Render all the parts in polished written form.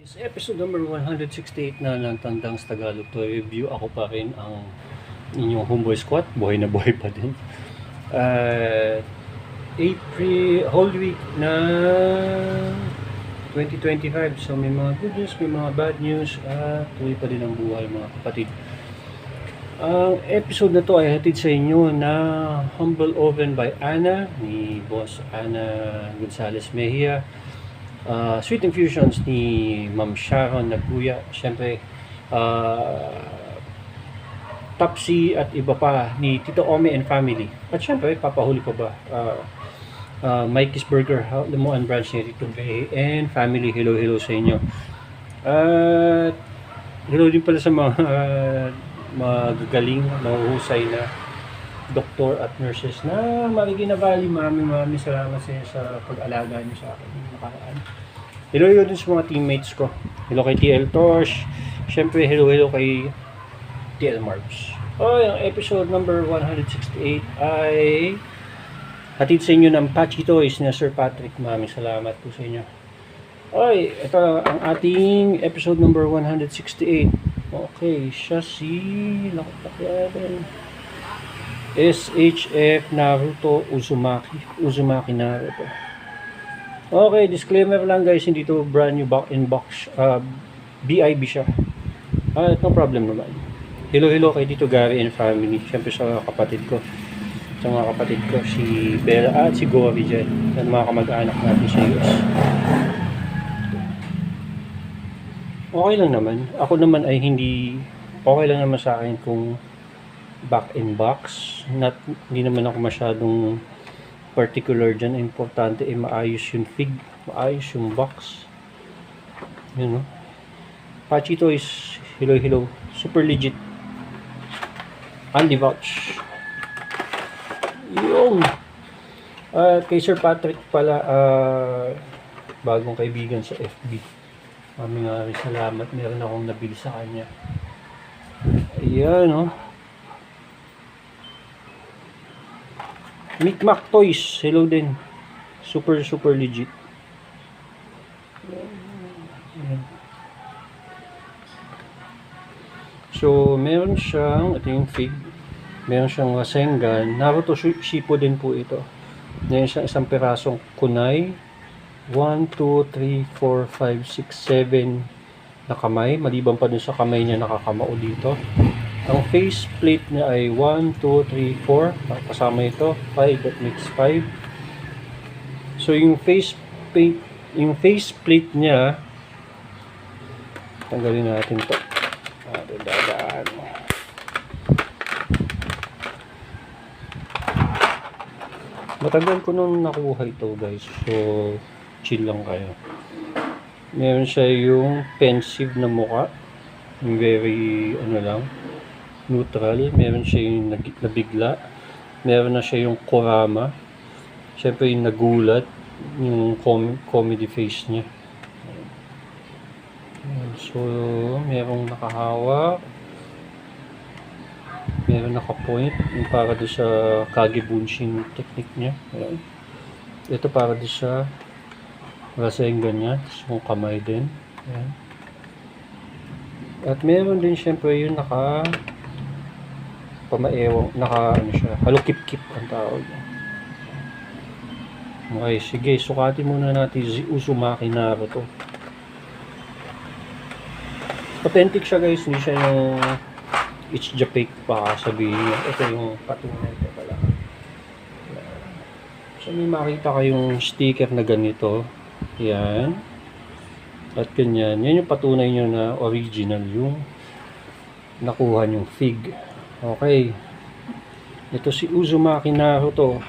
Sa episode number 168 na ng Tandang Tagalog to review, ako pa rin ang inyong homeboy squad, buhay na buhay pa din. April, whole week na 2025. So may mga good news, may mga bad news, tuloy pa din ang buhay mga kapatid. Ang episode na to ay hatid sa inyo na Humble Oven by Ana, ni Boss Ana Gonzalez Mejia. Sweet Infusions ni Ma'am Sharon Naguya. Siyempre, Topsy at iba pa ni Tito Ome and Family. At siyempre, papahuli pa ba? Mikey's Burger, Lemoan Branch ni Tito Bay and Family. Hello sa inyo. At hello din pala sa mga magagaling, mahuhusay na doktor at nurses na Marikina Valley. Maraming salamat sa inyo sa pag-alaga niyo sa akin nakaraan. Hello din sa mga teammates ko. Hello kay TL Tosh. Siyempre hello kay TL Marbs. Ang episode number 168 ay hatid sa inyo ng Patchy Toys na Sir Patrick. Maraming salamat po sa inyo. Ito ang ating episode number 168. Okay, siya si SHF Naruto Uzumaki Naruto. Okay, disclaimer lang guys, hindi to brand new box, BIB siya. No problem naman. Hello kay Dito Gary and Family. Siyempre sa kapatid ko. Sa mga kapatid ko, si Bella at si Gory dyan. Yan mga kamag-anak natin sa US. Okay lang naman. Ako naman ay okay lang naman sa akin kung back in box. Hindi naman ako masyadong particular dyan. Importante ay maayos yung fig, maayos yung box. Yun, no? Patchy Toys, hello. Super legit. Andy Vouch. Yung kay Sir Patrick pala, bagong kaibigan sa FB. Maraming salamat. Meron akong nabili sa kanya. Ayan, no? Micmac Toys, hello din. Super legit. So, meron siyang, ito yung fig. Meron siyang Rasengan. Naruto Shippuden po ito. Meron siyang isang pirasong kunai. 1, 2, 3, 4, 5, 6, 7 na kamay. Maliban pa dun sa kamay niya nakakamao dito. Ang face plate niya ay 1, 2, 3, 4. Kasama ito. 5. That makes 5. So, yung face plate niya, tanggalin natin to. Dadaan. Matagal ko nung nakuha ito guys. So, chill lang kayo. Meron siya yung pensive na mukha. Very, neutral. Meron siya yung nabigla. Meron na siya yung Kurama. Siyempre yung nagulat. Yung comedy face niya. So, merong nakahawak. Meron naka-point. Yung para doon sa Kagebunshin technique niya. Ayan. Ito para doon sa Rasengan niya. So, kamay din. Ayan. At meron din syempre yung halukip-kip ang tawag. Okay, sige, sukatin muna natin si Uzumaki Naruto. Authentic siya guys, hindi siya yung it's Japake pa sabihin niya. Ito yung patunay ko pala. So may makita kayong sticker na ganito. Yan. At ganyan. Yan yung patunay nyo na original yung nakuha yung fig. Okay. Ito si Uzumaki Naruto.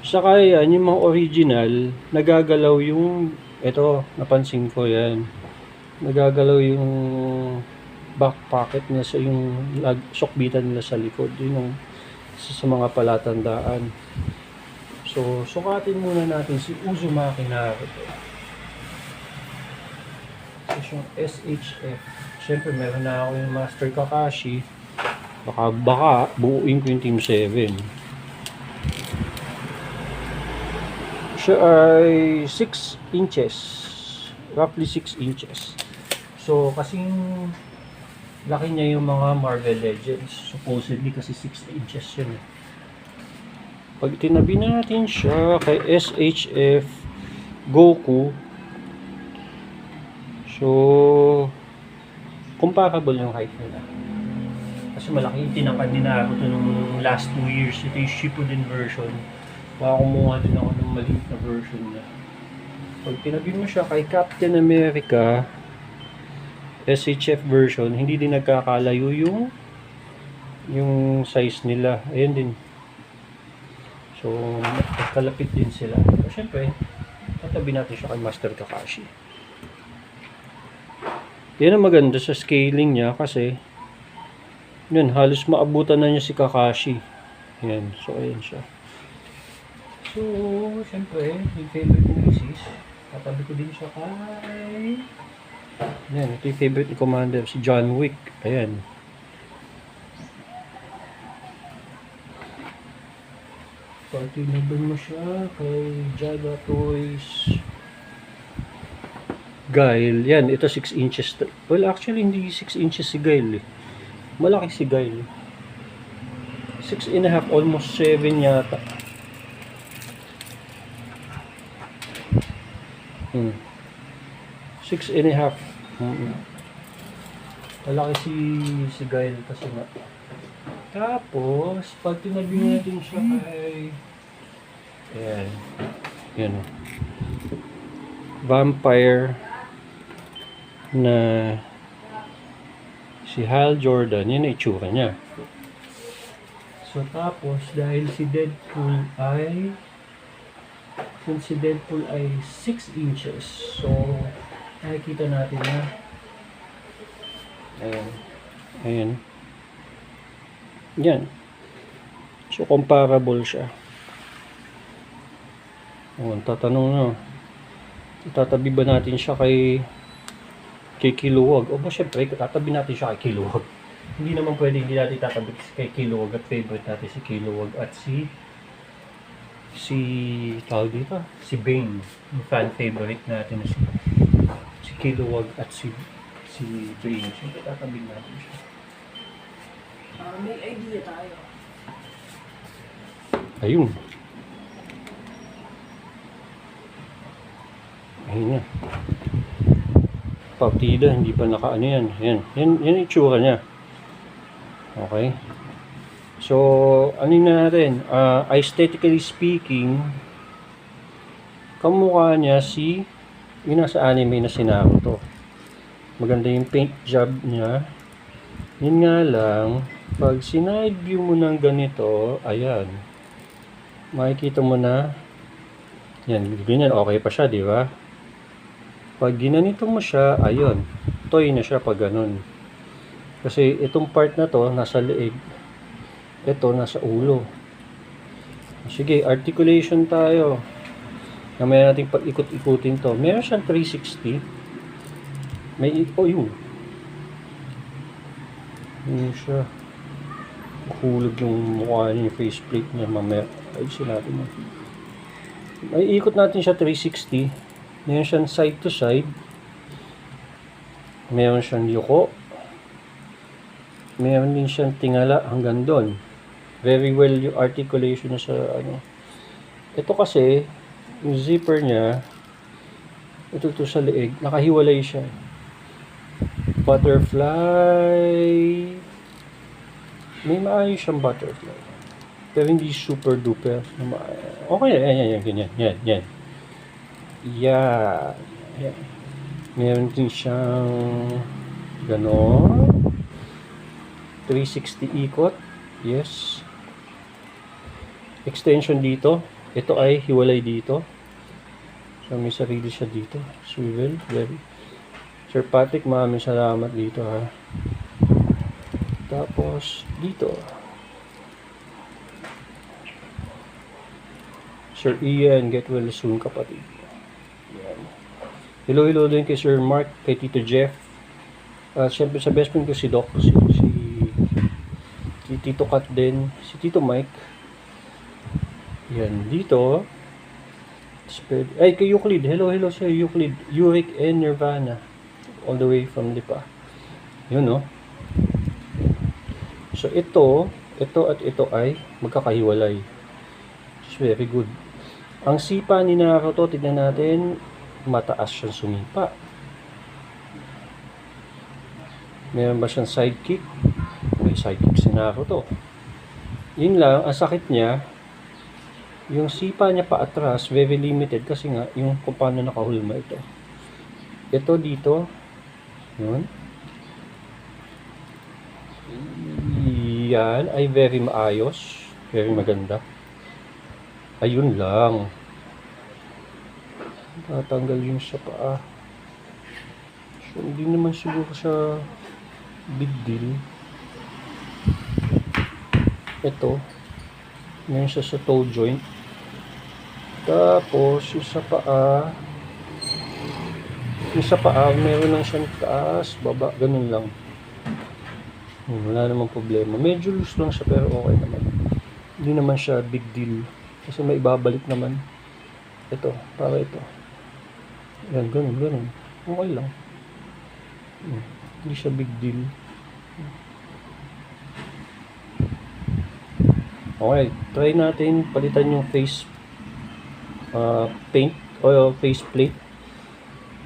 Saka yan, yung mga original, nagagalaw yung, ito, napansin ko yan. Nagagalaw yung back pocket nila sa yung sukbitan nila sa likod. Yun yung sa mga palatandaan. So, sukatin muna natin si Uzumaki Naruto. So, yung SHF. Siyempre, meron na ako yung Master Kakashi. Baka buuin ko yung Team 7. Siya ay 6 inches. roughly 6 inches. So, kasing laki niya yung mga Marvel Legends. Supposedly kasi 6 inches yun. Pag tinabi natin siya kay SHF Goku, so comparable yung height nila. Kasi malaki yung tinangkad ni Naruto nung last 2 years. Ito yung Shippuden version. Baka kumuha din ako ng maliit na version niya. Pag tinabi mo siya kay Captain America SHF version, hindi din nagkakalayo yung size nila. Ayan din. So, magkalapit din sila. So, syempre, tatabi natin siya kay Master Kakashi. Yan ang maganda sa scaling niya kasi yun, halos maabutan na niya si Kakashi. Ayan. So, ayan siya. So, syempre, yung favorite ni Mrs. Tatabi ko din siya kay... Ayan, ito yung favorite ni Commander, si John Wick. Ayan. Pag tinaban mo siya kay Jaga Toys Guile. Yan, ito 6 inches. Well, actually, hindi 6 inches si Guile eh. Malaki si Guile. 6.5, almost 7 yata. 6.5. Malaki si Guile kasi nga. Tapos, pag tinabi natin siya kay... Ayan. Yan o. Vampire na si Hal Jordan. Yan ang itsura niya. So, tapos, dahil si Deadpool ay... Since si Deadpool ay 6 inches. So, nakikita natin na... Ayan. Ayan. Yan. So, comparable siya. O, tatanong na. Tatabi ba natin siya kay Kilowog? O ba, syempre, tatabi natin siya kay Kilowog. Hindi naman pwede hindi natin tatabi kay Kilowog at favorite natin si Kilowog at si tawag dito, si Bane. Yung fan favorite natin na si Kilowog at si Bane. Syempre, tatabi natin siya. May idea tayo. Ayun. Ayun na. Partida, hindi pa nakaano yan. Yan yung itsura niya. Okay. So, ano na natin? Aesthetically speaking, kamukha niya yung nasa anime na si Naruto. Maganda yung paint job niya. Yun nga lang, pag sinide view mo ng ganito, ayan, makikita mo na, yan, ganyan, okay pa siya, di ba? Pag ginanito mo siya, ayun, toy na siya pag ganun. Kasi itong part na to, nasa leeg, ito, nasa ulo. Sige, articulation tayo. Namaya natin pag-ikot-ikutin to. Meron siyang 360. May, yun. Yun siya. Hulog yung mukha niya, yung faceplate niya. Mamaya, ayusin natin yun. May ikot natin siya 360. Meron siyang side to side. Meron siyang yuko. Meron din siyang tingala hanggang doon. Very well yung articulation sa ano. Ito kasi, yung zipper niya, ito sa leeg, nakahiwalay siya. Butterfly. May maayos siyang butterfly. Pero hindi super duper. Okay, yan, ganyan. Yan. Yan. Meron din siyang ganon. 360 ikot. Yes. Extension dito. Ito ay hiwalay dito. So, may sarili siya dito. Swivel. Very. Sir Patrick, maraming salamat dito ha. Tapos, dito. Sir Ian, get well soon kapatid. Yan. Hello din kay Sir Mark, kay Tito Jeff. Siyempre sa best friend ko si Doc, si Tito Kat din, si Tito Mike. Yan, dito Ay, kay Euclid. Hello, hello sir, Euclid. Uric and Nirvana. All the way from Lipa. Yun, no? So, ito at ito ay magkakahiwalay. It's very good. Ang sipa ni Naruto, tignan natin, mataas siyang sumipa. Meron ba siyang sidekick? May sidekick si Naruto. Yun lang, ang sakit niya, yung sipa niya pa atras, very limited kasi nga, yung kung paano nakahulma ito. Ito dito, yun. Yan ay very maayos, very maganda. Ayun lang. Tatanggal yung sa paa. So, hindi naman siguro siya big deal. Ito, meron siya sa toe joint. Tapos, yung sa paa, meron lang siyang taas, baba, ganun lang. Wala namang problema. Medyo loose lang siya pero okay naman. Hindi naman siya big deal. Kasi may ibabalik naman. Ito, para ito. Yan, ganun. Okay lang. Hindi siya big deal. Okay, try natin palitan yung face paint o face plate.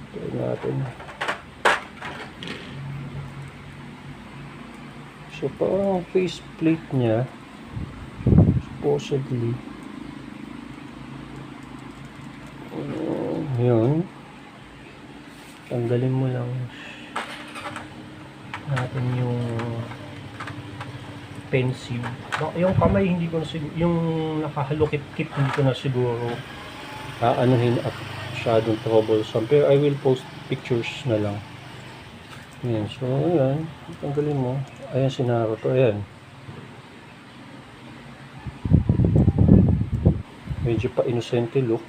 Try natin. So, parang face plate niya, supposedly, yun. Tanggalin mo lang natin yung pensive. Yung kamay, hindi ko na siguro, yung nakahalukip-kip, hindi ko na siguro aanuhin at masyadong troublesome. Pero I will post pictures na lang. Ayan, so ayan, tanggalin mo. Ayan si Naruto, ayan. Medyo pa inosente look.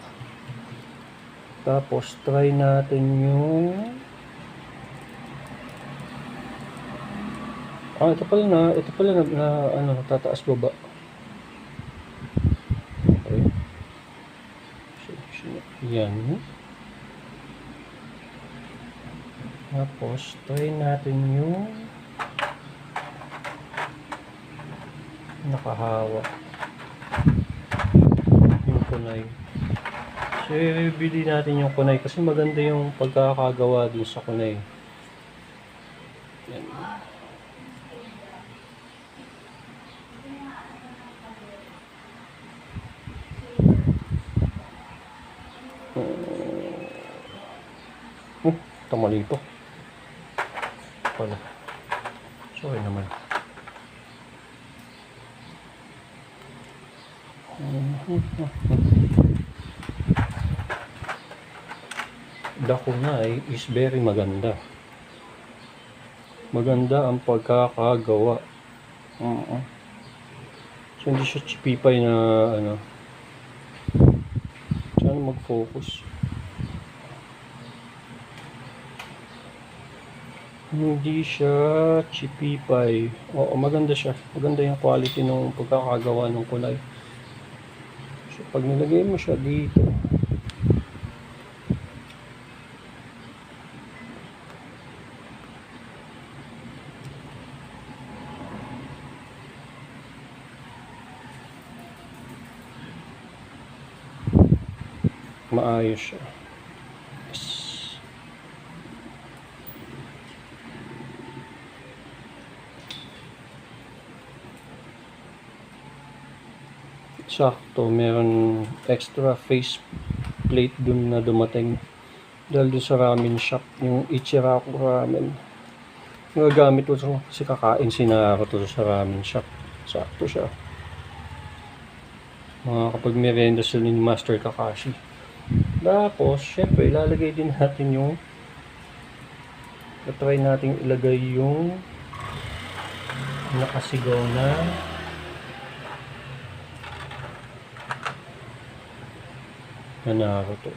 Tapos try natin yung ito pala na ano, tataas baba. Okay. So, yan. Tapos, try natin yung nakahawak. Yung kunay. So, ibili natin yung kunay kasi maganda yung pagkakagawa dun sa kunay. Yan. Mali ito. Wala. Sorry naman. The kunay is very maganda. Maganda ang pagkakagawa. So, hindi siya chipipay na ano. Sana mag-focus. Hindi siya chipipay. Oo, maganda siya. Maganda yung quality ng pagkakagawa ng kulay. So, pag nilagay mo siya dito, maayos siya. Sakto, meron extra face plate dun na dumating dahil dun sa ramen shop, yung Ichiraku ramen. Nagagamit ko kasi kakain si Naruto sa ramen shop. Sakto siya. Kapag merienda sila ni Master Kakashi. Tapos, syempre, ilalagay din natin yung try natin ilagay yung nakasigaw na Naruto.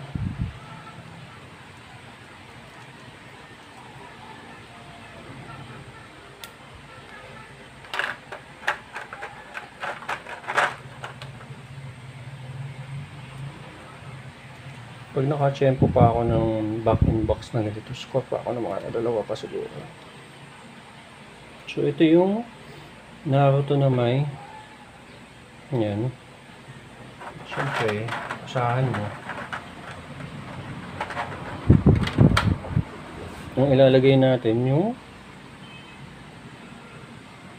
pag nakachempo pa ako ng back in box na ganito, score pa ako ng mga dalawa pa siguro. So, ito yung Naruto na may yan. Siyempre, asahan mo. Ang ilalagay natin yung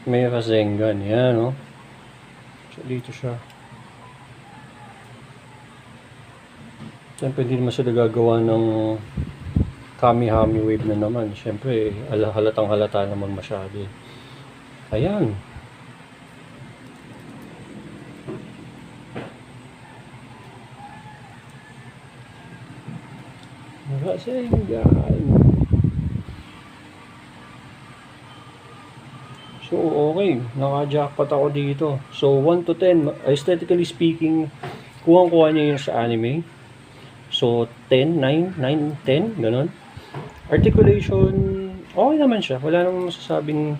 may Rasengan. Yan, no? So, dito siya. Siyempre, hindi naman sila gagawa ng Kami-Hami wave na naman. Siyempre, halatang halata naman masyado. Ayan. Rasengan. So, okay. Naka-jackpot ako dito. So, 1 to 10. Aesthetically speaking, kuha niya yung sa anime. So, 10, 9, 9, 10. Ganon. Articulation, okay naman siya. Wala namang masasabing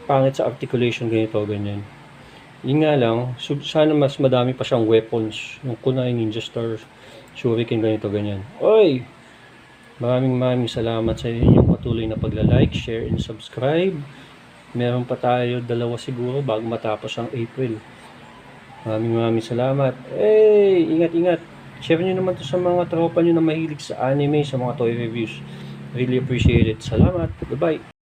pangit sa articulation, ganito, ganyan. Yun nga lang, sana mas madami pa siyang weapons. Yung kunai, ninja stars, shuriken, ganito, ganyan. Oy! Maraming salamat sa inyong patuloy na pagla-like, share, and subscribe. Meron pa tayo dalawa siguro bago matapos ang April. Maraming salamat. Hey! Ingat! Share nyo naman to sa mga tropa nyo na mahilig sa anime, sa mga toy reviews. Really appreciate it. Salamat. Goodbye.